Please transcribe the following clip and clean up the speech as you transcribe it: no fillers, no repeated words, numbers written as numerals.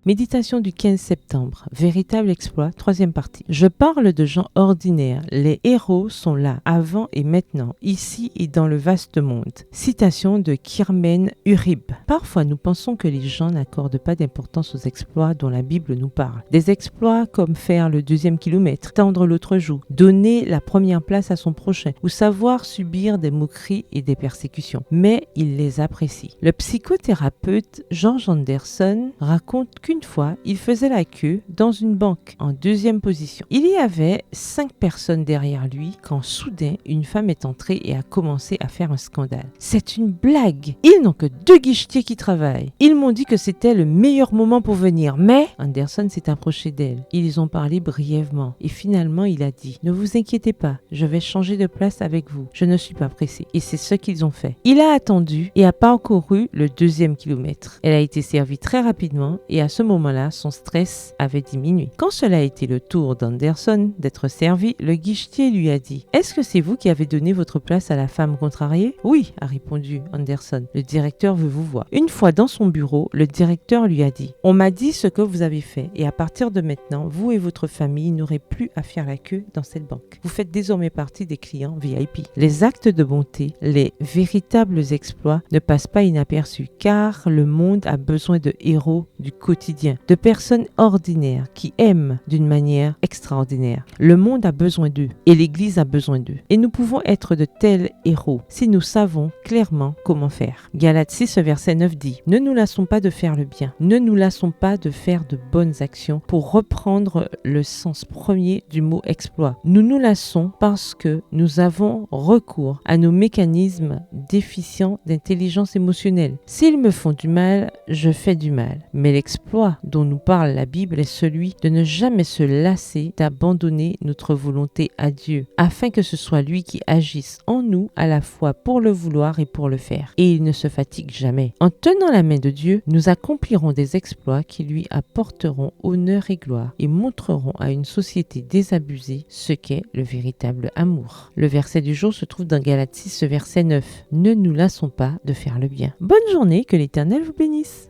Méditation du 15 septembre. Véritable exploit, troisième partie. Je parle de gens ordinaires. Les héros sont là, avant et maintenant, ici et dans le vaste monde. Citation de Kirmen Urib. Parfois, nous pensons que les gens n'accordent pas d'importance aux exploits dont la Bible nous parle. Des exploits comme faire le 2e kilomètre, tendre l'autre joue, donner la première place à son prochain ou savoir subir des moqueries et des persécutions. Mais il les apprécie. Le psychothérapeute George Anderson raconte qu'une fois, il faisait la queue dans une banque en 2e position. Il y avait 5 personnes derrière lui quand soudain une femme est entrée et a commencé à faire un scandale. C'est une blague. Ils n'ont que 2 guichetiers qui travaillent. Ils m'ont dit que c'était le meilleur moment pour venir, mais Anderson s'est approché d'elle. Ils ont parlé brièvement et finalement il a dit « Ne vous inquiétez pas, je vais changer de place avec vous. Je ne suis pas pressé. » Et c'est ce qu'ils ont fait. Il a attendu et a parcouru le 2e kilomètre. Elle a été servie très rapidement et à ce moment-là, son stress avait diminué. Quand cela a été le tour d'Anderson d'être servi, le guichetier lui a dit « Est-ce que c'est vous qui avez donné votre place à la femme contrariée ?»« Oui, a répondu Anderson. Le directeur veut vous voir. » Une fois dans son bureau, le directeur lui a dit « On m'a dit ce que vous avez fait et à partir de maintenant, vous et votre famille n'aurez plus à faire la queue dans cette banque. Vous faites désormais partie des clients VIP. » Les actes de bonté, les véritables exploits ne passent pas inaperçus car le monde a besoin de héros du quotidien, de personnes ordinaires qui aiment d'une manière extraordinaire. Le monde a besoin d'eux et l'Église a besoin d'eux. Et nous pouvons être de tels héros si nous savons clairement comment faire. Galates 6, verset 9 dit « Ne nous lassons pas de faire le bien, ne nous lassons pas de faire de bonnes actions pour reprendre le sens premier du mot exploit. Nous nous lassons parce que nous avons recours à nos mécanismes déficients d'intelligence émotionnelle. S'ils me font du mal, je fais du mal. Mais l'exploit dont nous parle la Bible est celui de ne jamais se lasser d'abandonner notre volonté à Dieu, afin que ce soit lui qui agisse en nous à la fois pour le vouloir et pour le faire. Et il ne se fatigue jamais. En tenant la main de Dieu, nous accomplirons des exploits qui lui apporteront honneur et gloire et montreront à une société désabusée ce qu'est le véritable amour. Le verset du jour se trouve dans Galates 6, verset 9. Ne nous lassons pas de faire le bien. Bonne journée, que l'Éternel vous bénisse.